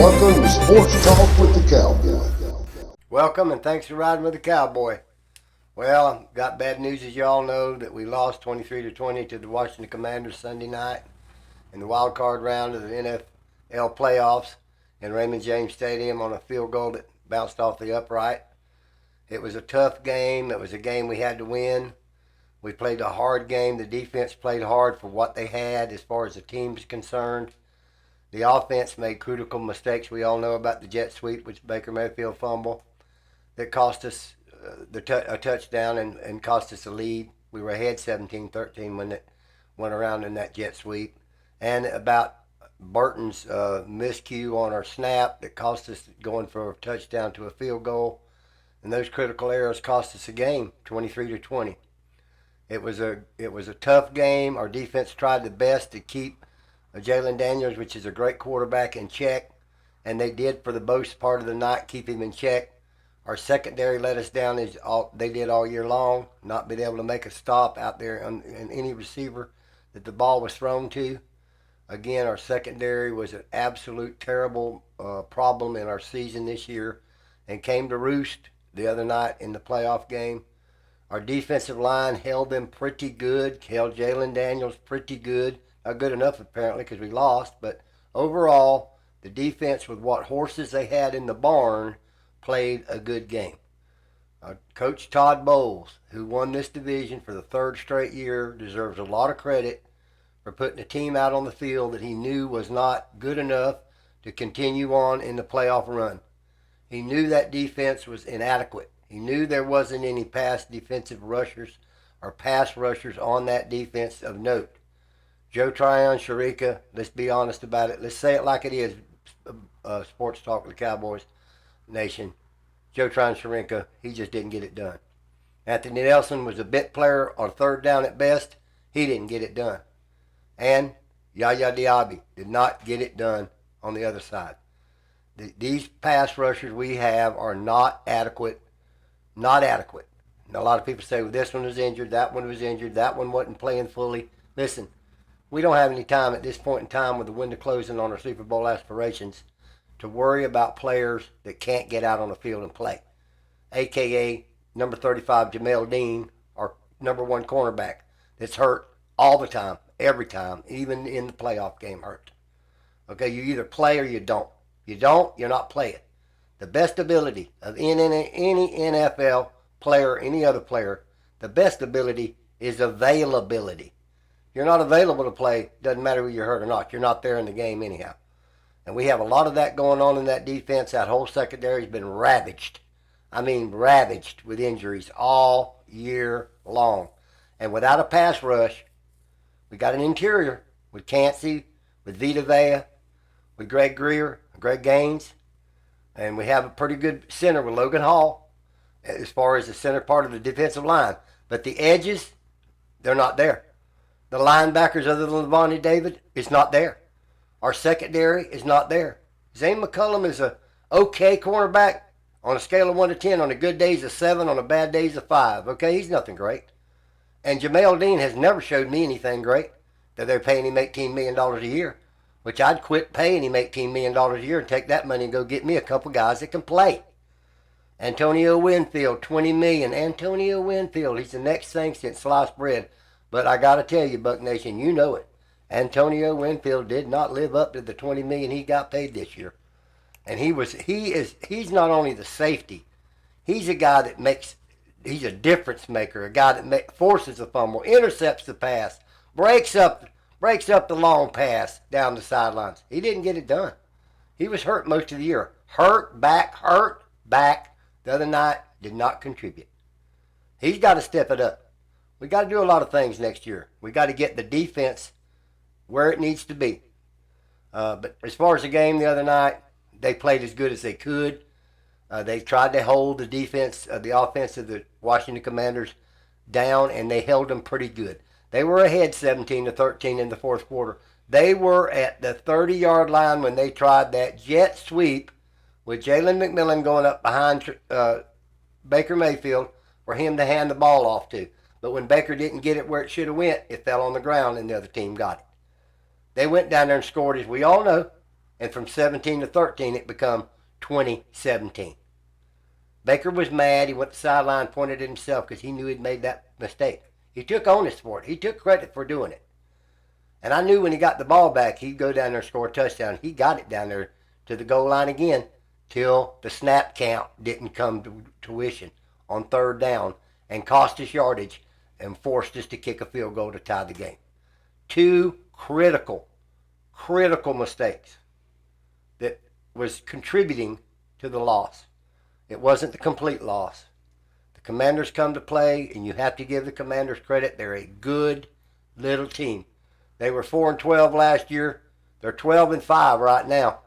Welcome to Sports Talk with the Cowboy. Welcome and thanks for riding with the Cowboy. Well, I've got bad news, as you all know, that we lost 23-20 to the Washington Commanders Sunday night in the wild card round of the NFL playoffs in Raymond James Stadium on a field goal that bounced off the upright. It was a tough game. It was a game we had to win. We played a hard game. The defense played hard for what they had as far as the team's concerned. The offense made critical mistakes. We all know about the jet sweep, which Baker Mayfield fumble, that cost us a touchdown and cost us a lead. We were ahead 17-13 when it went around in that jet sweep. And about Burton's miscue on our snap that cost us going for a touchdown to a field goal. And those critical errors cost us a game, 23-20. It was a tough game. Our defense tried the best to keep Jalen Daniels, which is a great quarterback, in check, and they did for the most part of the night keep him in check. Our secondary let us down as they did all year long, not being able to make a stop out there in any receiver that the ball was thrown to. Again, our secondary was an absolute terrible problem in our season this year and came to roost the other night in the playoff game. Our defensive line held them pretty good, held Jalen Daniels pretty good. Not good enough, apparently, because we lost. But overall, the defense, with what horses they had in the barn, played a good game. Coach Todd Bowles, who won this division for the third straight year, deserves a lot of credit for putting a team out on the field that he knew was not good enough to continue on in the playoff run. He knew that defense was inadequate. He knew there wasn't any pass defensive rushers or pass rushers on that defense of note. Joe Tryon, Sharika, let's be honest about it. Let's say it like it is, Sports Talk with the Cowboys Nation. Joe Tryon, Sharika, he just didn't get it done. Anthony Nelson was a bit player on third down at best. He didn't get it done. And Yaya Diaby did not get it done on the other side. These pass rushers we have are not adequate. Not adequate. And a lot of people say, well, this one was injured, that one was injured, that one wasn't playing fully. Listen, we don't have any time at this point in time with the window closing on our Super Bowl aspirations to worry about players that can't get out on the field and play. AKA number 35, Jamel Dean, our number one cornerback, that's hurt all the time, every time, even in the playoff game hurt. Okay, you either play or you don't. You don't, you're not playing. The best ability of any NFL player, any other player, the best ability is availability. You're not available to play, doesn't matter whether you're hurt or not. You're not there in the game anyhow. And we have a lot of that going on in that defense. That whole secondary has been ravaged. I mean ravaged with injuries all year long. And without a pass rush, we got an interior with Cansey, with Vita Vea, with Greg Gaines, and we have a pretty good center with Logan Hall as far as the center part of the defensive line. But the edges, they're not there. The linebackers, other than Levante David, is not there. Our secondary is not there. Zane McCullum is a okay cornerback on a scale of 1 to 10. On the good days, a 7. On the bad days, a 5. Okay, he's nothing great. And Jamel Dean has never showed me anything great. That they're paying him $18 million a year, which I'd quit paying him $18 million a year and take that money and go get me a couple guys that can play. Antonio Winfield, $20 million. Antonio Winfield, he's the next thing since sliced bread. But I got to tell you, Buck Nation, you know it. Antonio Winfield did not live up to the $20 million he got paid this year. And he's not only the safety, he's a guy that he's a difference maker, a guy that forces the fumble, intercepts the pass, breaks up the long pass down the sidelines. He didn't get it done. He was hurt most of the year. Hurt back. The other night, did not contribute. He's got to step it up. We got to do a lot of things next year. We got to get the defense where it needs to be. But as far as the game the other night, they played as good as they could. They tried to hold the defense, the offense of the Washington Commanders down, and they held them pretty good. They were ahead 17-13 in the fourth quarter. They were at the 30-yard line when they tried that jet sweep with Jalen McMillan going up behind Baker Mayfield for him to hand the ball off to. But when Baker didn't get it where it should have went, it fell on the ground and the other team got it. They went down there and scored, as we all know, and from 17 to 13 it become 2017. Baker was mad. He went to the sideline, pointed at himself because he knew he'd made that mistake. He took onus for it. He took credit for doing it. And I knew when he got the ball back, he'd go down there and score a touchdown. He got it down there to the goal line again till the snap count didn't come to tuition on third down and cost us yardage and forced us to kick a field goal to tie the game. Two critical mistakes that was contributing to the loss. It wasn't the complete loss. The Commanders come to play, and you have to give the Commanders credit. They're a good little team. They were 4-12 last year. They're 12-5 right now.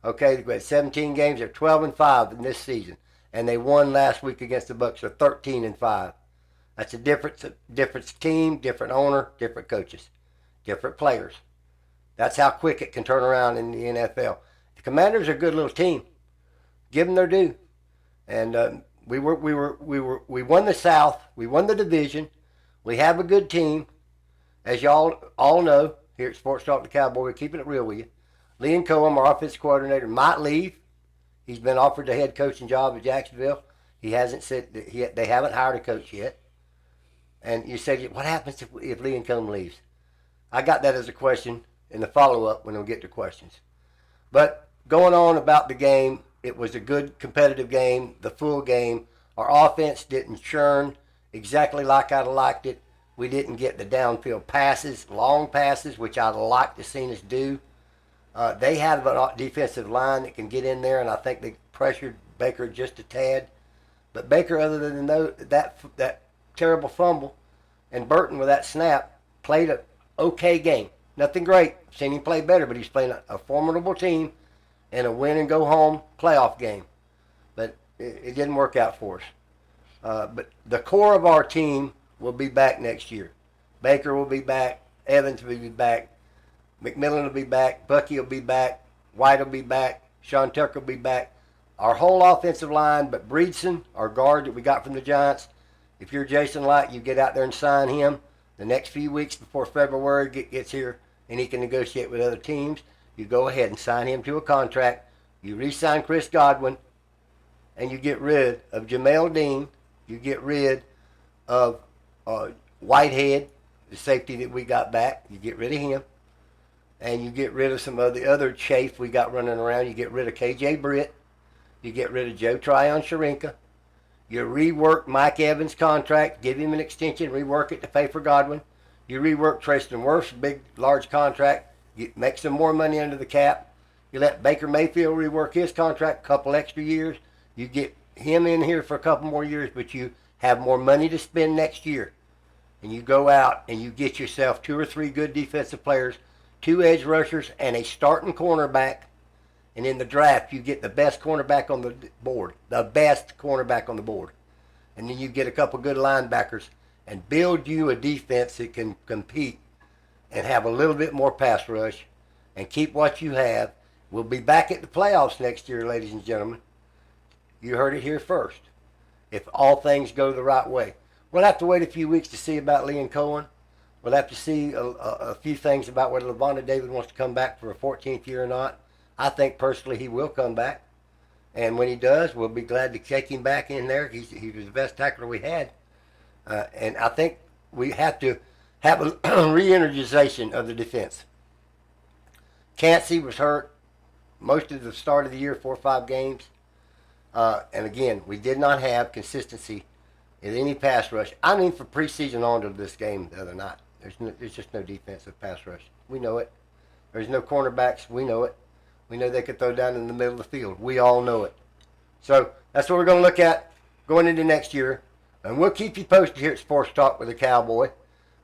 Okay, they've got 17 games. They're 12-5 in this season, and they won last week against the Bucs. They're 13-5. That's a different team, different owner, different coaches, different players. That's how quick it can turn around in the NFL. The Commanders are a good little team. Give them their due, and we won the South. We won the division. We have a good team. As y'all all know, here at Sports Talk the Cowboy, we're keeping it real with you. Liam Cohen, our offensive coordinator, might leave. He's been offered the head coaching job at Jacksonville. He hasn't said that they haven't hired a coach yet. And you said, what happens if Liam Cohen leaves? I got that as a question in the follow-up when we'll get to questions. But going on about the game, it was a good competitive game, the full game. Our offense didn't churn exactly like I'd liked it. We didn't get the downfield passes, long passes, which I'd like to see us do. They have a defensive line that can get in there, and I think they pressured Baker just a tad. But Baker, other than that terrible fumble, and Burton with that snap, played an okay game. Nothing great. Seen him play better, but he's playing a formidable team in a win-and-go-home playoff game. But it didn't work out for us. But the core of our team will be back next year. Baker will be back. Evans will be back. McMillan will be back. Bucky will be back. White will be back. Sean Tucker will be back. Our whole offensive line, but Breedson, our guard that we got from the Giants, if you're Jason Light, you get out there and sign him the next few weeks before February gets here and he can negotiate with other teams. You go ahead and sign him to a contract. You re-sign Chris Godwin, and you get rid of Jamel Dean. You get rid of Whitehead, the safety that we got back. You get rid of him. And you get rid of some of the other chafe we got running around. You get rid of KJ Britt. You get rid of Joe Tryon-Sharinka. You rework Mike Evans' contract, give him an extension, rework it to pay for Godwin. You rework Tristan Wirfs' big, large contract, make some more money under the cap. You let Baker Mayfield rework his contract a couple extra years. You get him in here for a couple more years, but you have more money to spend next year. And you go out and you get yourself 2 or 3 good defensive players, 2 edge rushers, and a starting cornerback. And in the draft, you get the best cornerback on the board. The best cornerback on the board. And then you get a couple good linebackers and build you a defense that can compete and have a little bit more pass rush and keep what you have. We'll be back at the playoffs next year, ladies and gentlemen. You heard it here first. If all things go the right way. We'll have to wait a few weeks to see about Liam Cohen. We'll have to see a few things about whether Lavonda David wants to come back for a 14th year or not. I think personally he will come back. And when he does, we'll be glad to take him back in there. He was the best tackler we had. And I think we have to have a re-energization of the defense. Cansey was hurt most of the start of the year, 4 or 5 games. And again, we did not have consistency in any pass rush. I mean, for preseason on to this game the other night. There's just no defensive pass rush. We know it. There's no cornerbacks. We know it. We know they could throw down in the middle of the field. We all know it. So that's what we're going to look at going into next year. And we'll keep you posted here at Sports Talk with the Cowboy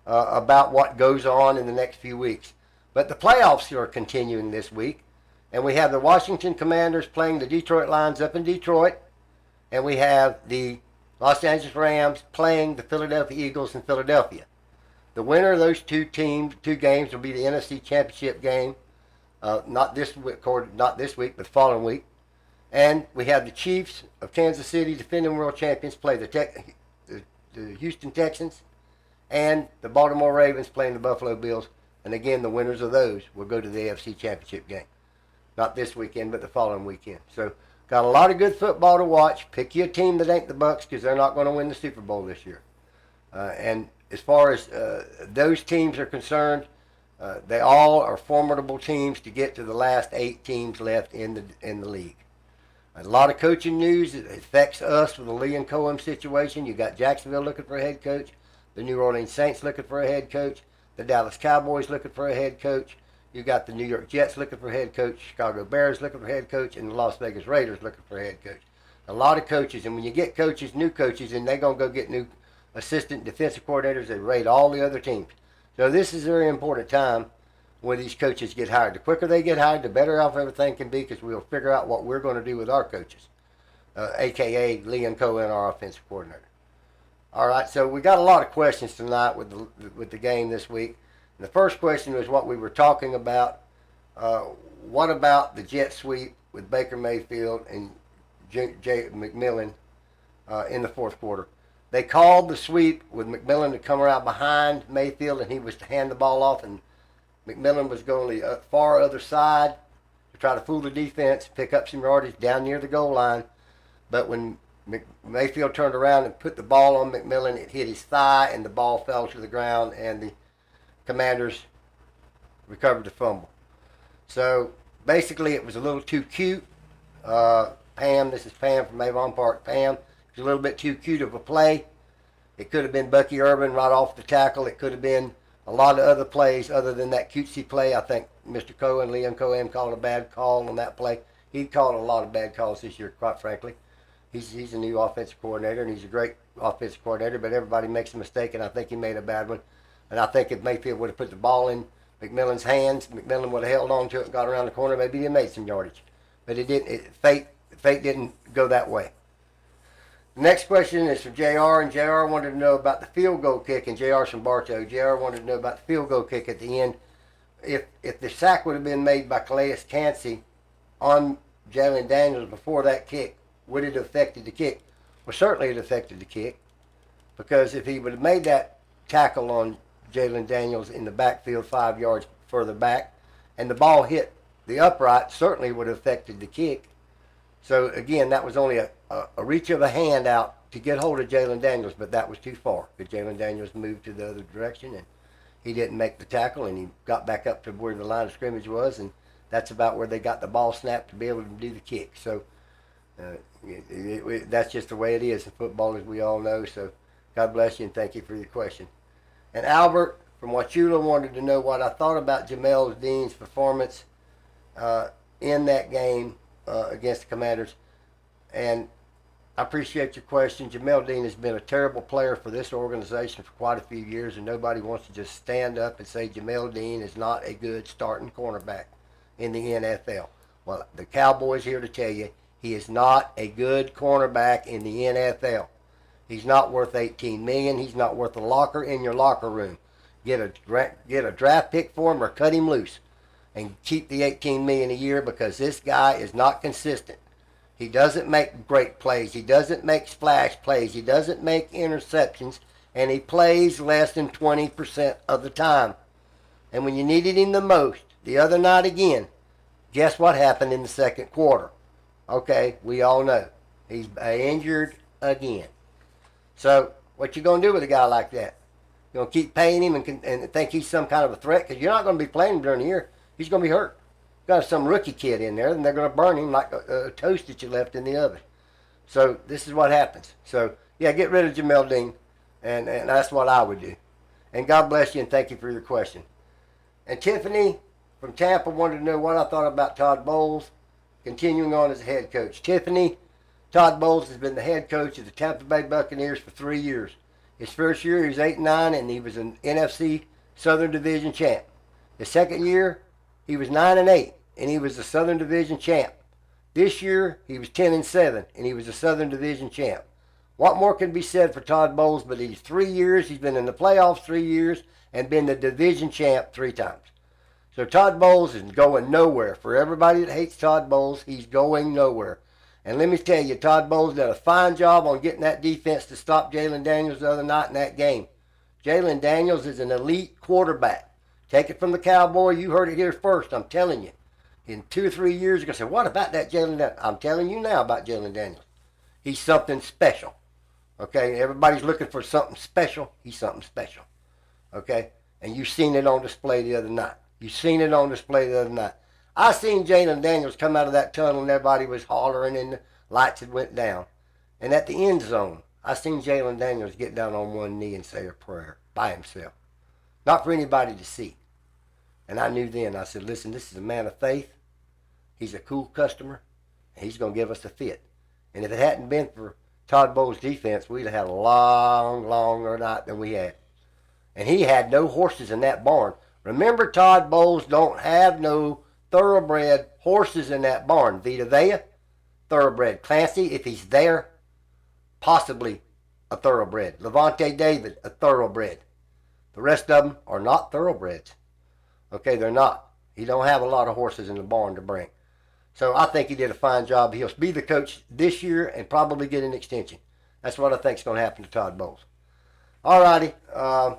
about what goes on in the next few weeks. But the playoffs are continuing this week. And we have the Washington Commanders playing the Detroit Lions up in Detroit. And we have the Los Angeles Rams playing the Philadelphia Eagles in Philadelphia. The winner of those two games will be the NFC Championship game. Not this week, but the following week. And we have the Chiefs of Kansas City, defending world champions, play the Houston Texans, and the Baltimore Ravens playing the Buffalo Bills. And again, the winners of those will go to the AFC Championship game. Not this weekend, but the following weekend. So got a lot of good football to watch. Pick you a team that ain't the Bucs because they're not going to win the Super Bowl this year. And as far as those teams are concerned, they all are formidable teams to get to the last 8 teams left in the league. A lot of coaching news. It affects us with the Lee and Cohen situation. You got Jacksonville looking for a head coach, the New Orleans Saints looking for a head coach, the Dallas Cowboys looking for a head coach. You got the New York Jets looking for a head coach, Chicago Bears looking for a head coach, and the Las Vegas Raiders looking for a head coach. A lot of coaches, and when you get coaches, new coaches, and they're going to go get new assistant defensive coordinators, they rate all the other teams. So this is a very important time when these coaches get hired. The quicker they get hired, the better off everything can be because we'll figure out what we're going to do with our coaches, a.k.a. Lee and Cohen, our offensive coordinator. All right, so we got a lot of questions tonight with the game this week. And the first question was what we were talking about. What about the jet sweep with Baker Mayfield and Jay McMillan in the fourth quarter? They called the sweep with McMillan to come around behind Mayfield, and he was to hand the ball off, and McMillan was going the far other side to try to fool the defense, pick up some yardage down near the goal line. But when Mayfield turned around and put the ball on McMillan, it hit his thigh, and the ball fell to the ground, and the Commanders recovered the fumble. So basically it was a little too cute. Pam, this is Pam from Avon Park. Pam, it was a little bit too cute of a play. It could have been Bucky Urban right off the tackle. It could have been a lot of other plays other than that cutesy play. I think Mr. Cohen, Liam Cohen, called a bad call on that play. He called a lot of bad calls this year, quite frankly. He's a new offensive coordinator, and he's a great offensive coordinator, but everybody makes a mistake, and I think he made a bad one. And I think if Mayfield would have put the ball in McMillan's hands, McMillan would have held on to it and got around the corner. Maybe he made some yardage. But it didn't. Fate didn't go that way. The next question is from JR, and JR wanted to know about the field goal kick, and JR's from Bartow. JR wanted to know about the field goal kick at the end. If the sack would have been made by Calais Cansey on Jalen Daniels before that kick, would it have affected the kick? Well, certainly it affected the kick, because if he would have made that tackle on Jalen Daniels in the backfield 5 yards further back, and the ball hit the upright, certainly would have affected the kick. So again, that was only a reach of a hand out to get hold of Jalen Daniels, but that was too far because Jalen Daniels moved to the other direction, and he didn't make the tackle, and he got back up to where the line of scrimmage was, and that's about where they got the ball snapped to be able to do the kick. So that's just the way it is in football, as we all know. So God bless you, and thank you for your question. And Albert from Wachula wanted to know what I thought about Jamel Dean's performance in that game against the Commanders. And I appreciate your question. Jamel Dean has been a terrible player for this organization for quite a few years, and nobody wants to just stand up and say Jamel Dean is not a good starting cornerback in the NFL. Well, the Cowboys here to tell you he is not a good cornerback in the NFL. He's not worth $18 million. He's not worth a locker in your locker room. Get a draft pick for him or cut him loose and keep the $18 million a year, because this guy is not consistent. He doesn't make great plays. He doesn't make splash plays. He doesn't make interceptions, and he plays less than 20% of the time. And when you needed him the most, the other night again, guess what happened in the second quarter? Okay, we all know. He's injured again. So what you going to do with a guy like that? You going to keep paying him and think he's some kind of a threat? Because you're not going to be playing him during the year. He's going to be hurt. Got some rookie kid in there, and they're going to burn him like a toast that you left in the oven. So this is what happens. So, yeah, get rid of Jamel Dean, and that's what I would do. And God bless you, and thank you for your question. And Tiffany from Tampa wanted to know what I thought about Todd Bowles continuing on as a head coach. Tiffany, Todd Bowles has been the head coach of the Tampa Bay Buccaneers for 3 years. His first year, he was 8-9, and he was an NFC Southern Division champ. His second year, he was 9-8, and he was the Southern Division champ. This year, he was 10-7, and he was the Southern Division champ. What more can be said for Todd Bowles? But he's 3 years, he's been in the playoffs 3 years, and been the division champ 3 times. So Todd Bowles is going nowhere. For everybody that hates Todd Bowles, he's going nowhere. And let me tell you, Todd Bowles did a fine job on getting that defense to stop Jalen Daniels the other night in that game. Jalen Daniels is an elite quarterback. Take it from the Cowboy. You heard it here first. I'm telling you. in 2 or 3 years, you're going to say, what about that Jalen Daniels? I'm telling you now about Jalen Daniels. He's something special. Okay? Everybody's looking for something special. He's something special. Okay? And you seen it on display the other night. You seen it on display the other night. I seen Jalen Daniels come out of that tunnel and everybody was hollering and the lights had went down. And at the end zone, I seen Jalen Daniels get down on one knee and say a prayer by himself. Not for anybody to see. And I knew then, I said, listen, this is a man of faith. He's a cool customer. And he's going to give us a fit. And if it hadn't been for Todd Bowles' defense, we'd have had a longer night than we had. And he had no horses in that barn. Remember, Todd Bowles don't have no thoroughbred horses in that barn. Vita Vea, thoroughbred. Clancy, if he's there, possibly a thoroughbred. Levante David, a thoroughbred. The rest of them are not thoroughbreds. Okay, they're not. He don't have a lot of horses in the barn to bring. So I think he did a fine job. He'll be the coach this year and probably get an extension. That's what I think is going to happen to Todd Bowles. All righty. I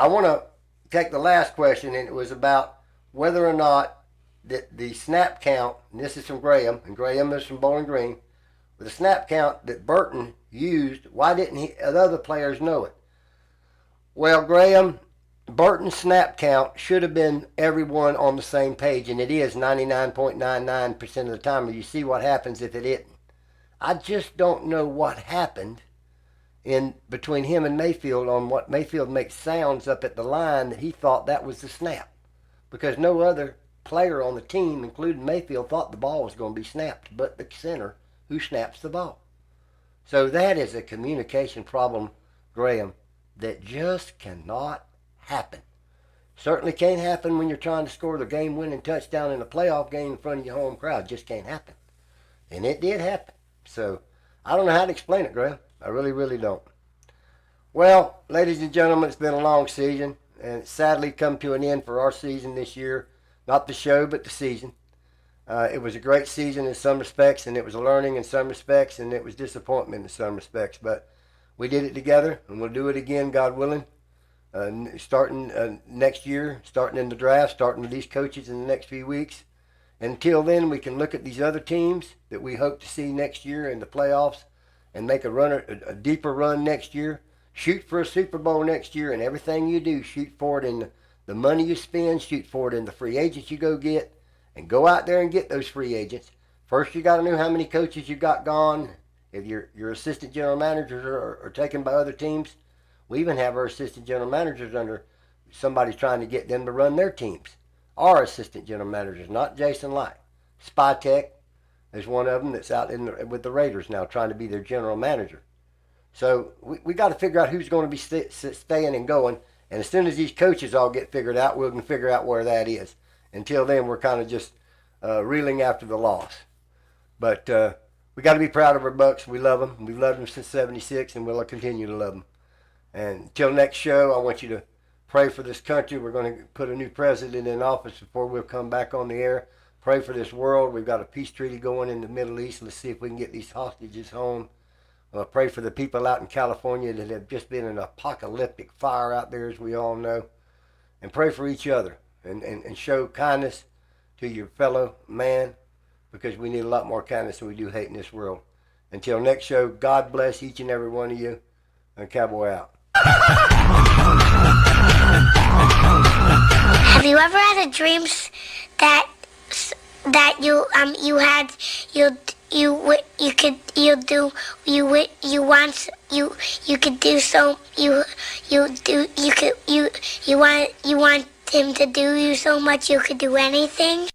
want to take the last question, and it was about whether or not that the snap count, and this is from Graham, and Graham is from Bowling Green, with the snap count that Burton used, why didn't the other players know it? Well, Graham, Burton's snap count should have been everyone on the same page, and it is 99.99% of the time. You see what happens if it isn't. I just don't know what happened in between him and Mayfield on what Mayfield makes sounds up at the line that he thought that was the snap, because no other player on the team, including Mayfield, thought the ball was going to be snapped but the center who snaps the ball. So that is a communication problem, Graham, that just cannot happen. Certainly can't happen when you're trying to score the game-winning touchdown in a playoff game in front of your home crowd. Just can't happen. And it did happen. So I don't know how to explain it, Graham. I really, really don't. Well, ladies and gentlemen, it's been a long season, and it's sadly come to an end for our season this year. Not the show, but the season. It was a great season in some respects, and it was a learning in some respects, and it was disappointment in some respects. But we did it together, and we'll do it again, God willing. Starting next year, starting in the draft, starting with these coaches in the next few weeks. Until then, we can look at these other teams that we hope to see next year in the playoffs and make a deeper run next year. Shoot for a Super Bowl next year, and everything you do, shoot for it in the money you spend, shoot for it in the free agents you go get, and go out there and get those free agents. First, you got to know how many coaches you got gone. If your assistant general managers are taken by other teams, we even have our assistant general managers under somebody's trying to get them to run their teams. Our assistant general managers, not Jason Light. Spytech is one of them that's out with the Raiders now trying to be their general manager. So we got to figure out who's going to be staying and going. And as soon as these coaches all get figured out, we can figure out where that is. Until then, we're kind of just reeling after the loss. But we got to be proud of our Bucks. We love them. We've loved them since '76, and we'll continue to love them. And until next show, I want you to pray for this country. We're going to put a new president in office before we'll come back on the air. Pray for this world. We've got a peace treaty going in the Middle East. Let's see if we can get these hostages home. Pray for the people out in California that have just been in an apocalyptic fire out there, as we all know. And pray for each other and show kindness to your fellow man, because we need a lot more kindness than we do hate in this world. Until next show, God bless each and every one of you. And Cowboy out. Have you ever had a dream that you want him to do you so much you could do anything?